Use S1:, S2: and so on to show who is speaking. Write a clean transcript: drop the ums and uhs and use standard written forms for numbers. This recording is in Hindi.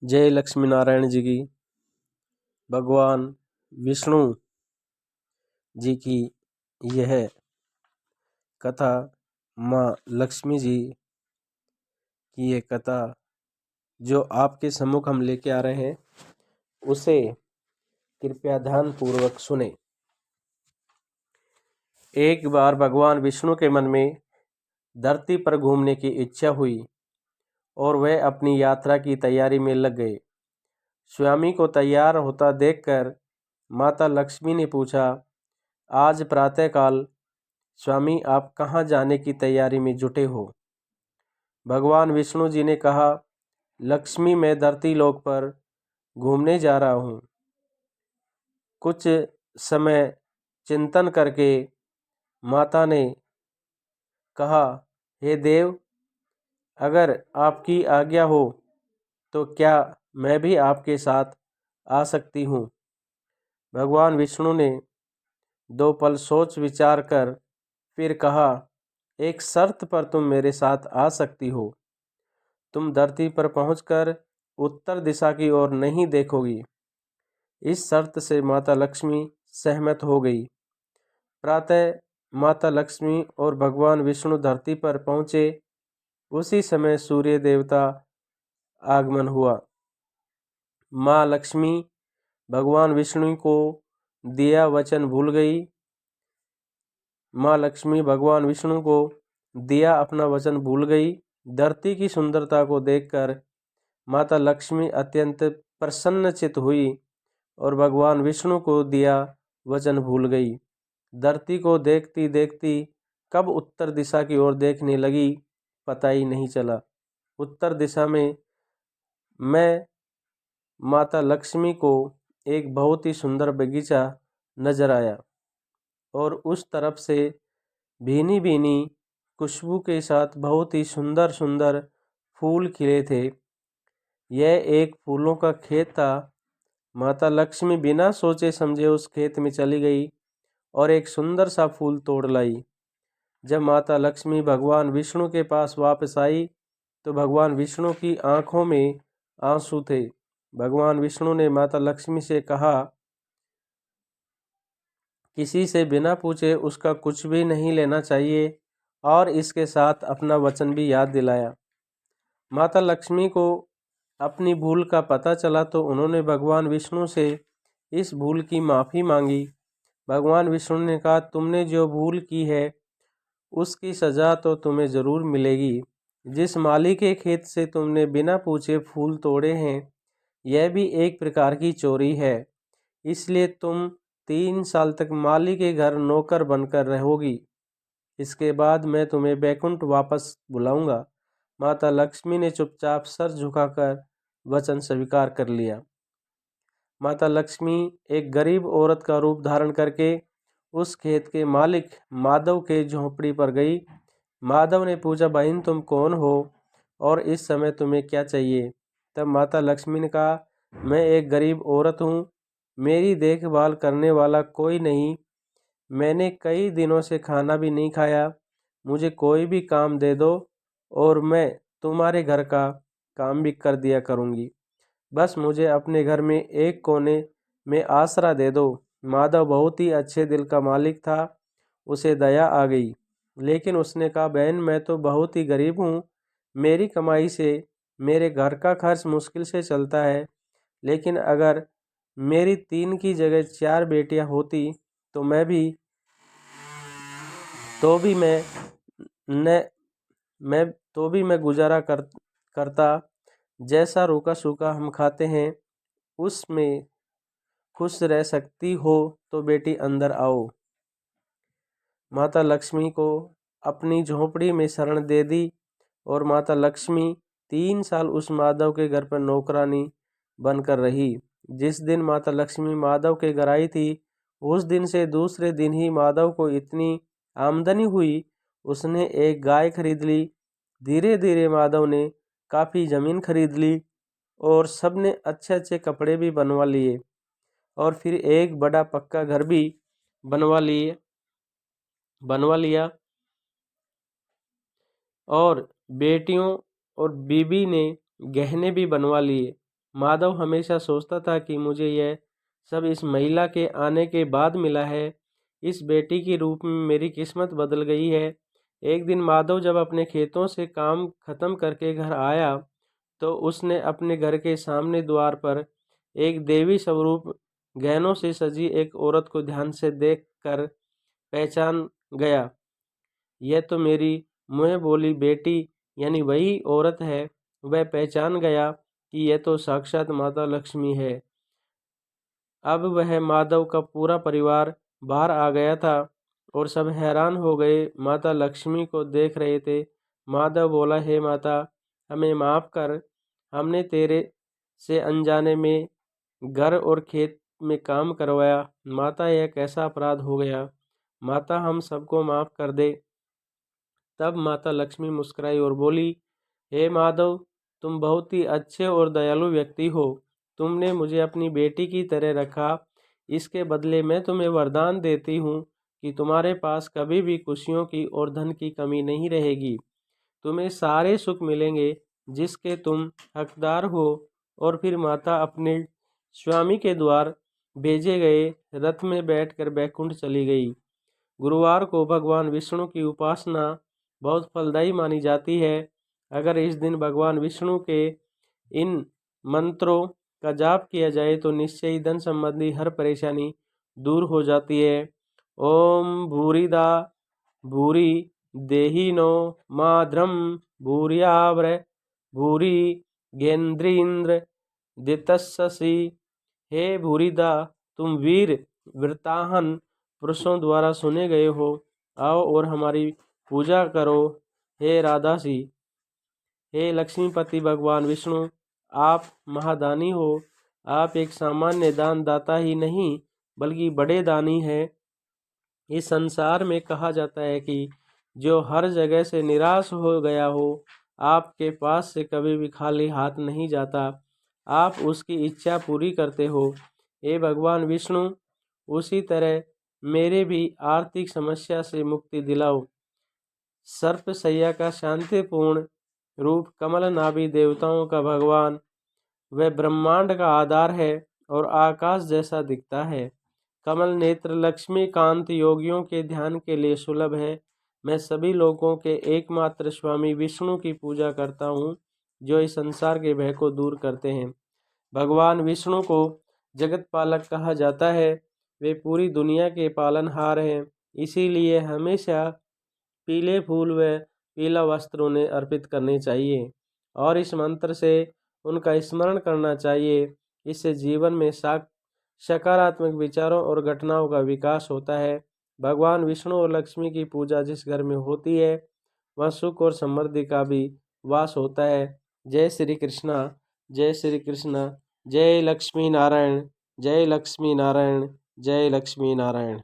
S1: जय लक्ष्मी नारायण जी की। भगवान विष्णु जी की यह कथा, माँ लक्ष्मी जी की यह कथा जो आपके सम्मुख हम लेके आ रहे हैं, उसे कृपया ध्यान पूर्वक सुने। एक बार भगवान विष्णु के मन में धरती पर घूमने की इच्छा हुई और वह अपनी यात्रा की तैयारी में लग गए। स्वामी को तैयार होता देखकर माता लक्ष्मी ने पूछा, आज प्रातःकाल स्वामी आप कहाँ जाने की तैयारी में जुटे हो? भगवान विष्णु जी ने कहा, लक्ष्मी मैं धरती लोक पर घूमने जा रहा हूँ। कुछ समय चिंतन करके माता ने कहा, हे देव, अगर आपकी आज्ञा हो तो क्या मैं भी आपके साथ आ सकती हूँ? भगवान विष्णु ने 2 पल सोच विचार कर फिर कहा, एक शर्त पर तुम मेरे साथ आ सकती हो। तुम धरती पर पहुंचकर उत्तर दिशा की ओर नहीं देखोगी। इस शर्त से माता लक्ष्मी सहमत हो गई। प्रातः माता लक्ष्मी और भगवान विष्णु धरती पर पहुंचे। उसी समय सूर्य देवता आगमन हुआ। माँ लक्ष्मी भगवान विष्णु को दिया वचन भूल गई। माँ लक्ष्मी भगवान विष्णु को दिया अपना वचन भूल गई। धरती की सुंदरता को देखकर माता लक्ष्मी अत्यंत प्रसन्नचित हुई और भगवान विष्णु को दिया वचन भूल गई। धरती को देखती देखती कब उत्तर दिशा की ओर देखने लगी, पता ही नहीं चला। उत्तर दिशा में मैं माता लक्ष्मी को एक बहुत ही सुंदर बगीचा नजर आया और उस तरफ से भीनी भीनी खुशबू के साथ बहुत ही सुंदर सुंदर फूल खिले थे। यह एक फूलों का खेत था। माता लक्ष्मी बिना सोचे समझे उस खेत में चली गई और एक सुंदर सा फूल तोड़ लाई। जब माता लक्ष्मी भगवान विष्णु के पास वापस आई तो भगवान विष्णु की आंखों में आंसू थे। भगवान विष्णु ने माता लक्ष्मी से कहा, किसी से बिना पूछे उसका कुछ भी नहीं लेना चाहिए और इसके साथ अपना वचन भी याद दिलाया। माता लक्ष्मी को अपनी भूल का पता चला तो उन्होंने भगवान विष्णु से इस भूल की माफ़ी मांगी। भगवान विष्णु ने कहा, तुमने जो भूल की है उसकी सज़ा तो तुम्हें ज़रूर मिलेगी। जिस माली के खेत से तुमने बिना पूछे फूल तोड़े हैं, यह भी एक प्रकार की चोरी है। इसलिए तुम 3 साल तक माली के घर नौकर बनकर रहोगी। इसके बाद मैं तुम्हें बैकुंठ वापस बुलाऊंगा। माता लक्ष्मी ने चुपचाप सर झुकाकर वचन स्वीकार कर लिया। माता लक्ष्मी एक गरीब औरत का रूप धारण करके उस खेत के मालिक माधव के झोंपड़ी पर गई। माधव ने पूछा, बहन तुम कौन हो और इस समय तुम्हें क्या चाहिए? तब माता लक्ष्मी ने कहा, मैं एक गरीब औरत हूँ, मेरी देखभाल करने वाला कोई नहीं, मैंने कई दिनों से खाना भी नहीं खाया, मुझे कोई भी काम दे दो और मैं तुम्हारे घर का काम भी कर दिया करूँगी। बस मुझे अपने घर में एक कोने में आसरा दे दो। माधव बहुत ही अच्छे दिल का मालिक था, उसे दया आ गई, लेकिन उसने कहा, बहन मैं तो बहुत ही गरीब हूँ, मेरी कमाई से मेरे घर का खर्च मुश्किल से चलता है, लेकिन अगर मेरी 3 की जगह 4 बेटियाँ होती तो मैं भी तो भी मैं न मैं तो भी मैं गुजारा करता। जैसा रूखा सूखा हम खाते हैं उसमें खुश रह सकती हो तो बेटी अंदर आओ। माता लक्ष्मी को अपनी झोंपड़ी में शरण दे दी और माता लक्ष्मी 3 साल उस माधव के घर पर नौकरानी बनकर रही। जिस दिन माता लक्ष्मी माधव के घर आई थी, उस दिन से दूसरे दिन ही माधव को इतनी आमदनी हुई, उसने एक गाय खरीद ली। धीरे धीरे माधव ने काफ़ी ज़मीन खरीद ली और सबने अच्छे अच्छे कपड़े भी बनवा लिए और फिर एक बड़ा पक्का घर भी बनवा लिया और बेटियों और बीबी ने गहने भी बनवा लिए। माधव हमेशा सोचता था कि मुझे यह सब इस महिला के आने के बाद मिला है। इस बेटी के रूप में मेरी किस्मत बदल गई है। एक दिन माधव जब अपने खेतों से काम खत्म करके घर आया तो उसने अपने घर के सामने द्वार पर एक देवी स्वरूप गहनों से सजी एक औरत को ध्यान से देखकर पहचान गया। यह तो मेरी मुँह बोली बेटी यानी वही औरत है। वह पहचान गया कि यह तो साक्षात माता लक्ष्मी है। अब वह माधव का पूरा परिवार बाहर आ गया था और सब हैरान हो गए माता लक्ष्मी को देख रहे थे। माधव बोला, हे माता, हमें माफ़ कर, हमने तेरे से अनजाने में घर और खेत में काम करवाया। माता, यह कैसा अपराध हो गया। माता, हम सबको माफ़ कर दे। तब माता लक्ष्मी मुस्कुराई और बोली, हे माधव, तुम बहुत ही अच्छे और दयालु व्यक्ति हो। तुमने मुझे अपनी बेटी की तरह रखा। इसके बदले मैं तुम्हें वरदान देती हूँ कि तुम्हारे पास कभी भी खुशियों की और धन की कमी नहीं रहेगी। तुम्हें सारे सुख मिलेंगे जिसके तुम हकदार हो। और फिर माता अपने स्वामी के द्वार भेजे गए रथ में बैठकर बैकुंठ चली गई। गुरुवार को भगवान विष्णु की उपासना बहुत फलदायी मानी जाती है। अगर इस दिन भगवान विष्णु के इन मंत्रों का जाप किया जाए तो निश्चय ही धन संबंधी हर परेशानी दूर हो जाती है। ओम भूरिदा भूरि देहिनो माद्रम भूर्याव्र भूरि गेन्द्रीन्द्र दितस्सि। हे भूरिदा, तुम वीर वृताहन पुरुषों द्वारा सुने गए हो। आओ और हमारी पूजा करो। हे राधासी, हे लक्ष्मीपति भगवान विष्णु, आप महादानी हो। आप एक सामान्य दान दाता ही नहीं बल्कि बड़े दानी हैं। इस संसार में कहा जाता है कि जो हर जगह से निराश हो गया हो, आपके पास से कभी भी खाली हाथ नहीं जाता। आप उसकी इच्छा पूरी करते हो। हे भगवान विष्णु, उसी तरह मेरे भी आर्थिक समस्या से मुक्ति दिलाओ। सर्पसैया का शांतिपूर्ण रूप कमल नाभि देवताओं का भगवान, वह ब्रह्मांड का आधार है और आकाश जैसा दिखता है। कमल नेत्र लक्ष्मीकांत योगियों के ध्यान के लिए सुलभ है। मैं सभी लोगों के एकमात्र स्वामी विष्णु की पूजा करता हूँ जो इस संसार के भय को दूर करते हैं। भगवान विष्णु को जगत पालक कहा जाता है। वे पूरी दुनिया के पालनहार हैं। इसीलिए हमेशा पीले फूल व पीला वस्त्र उन्हें अर्पित करने चाहिए और इस मंत्र से उनका स्मरण करना चाहिए। इससे जीवन में सकारात्मक विचारों और घटनाओं का विकास होता है। भगवान विष्णु और लक्ष्मी की पूजा जिस घर में होती है वहाँ सुख और समृद्धि का भी वास होता है। जय श्री कृष्णा, जय श्री कृष्णा, जय लक्ष्मी नारायण, जय लक्ष्मी नारायण, जय लक्ष्मी नारायण।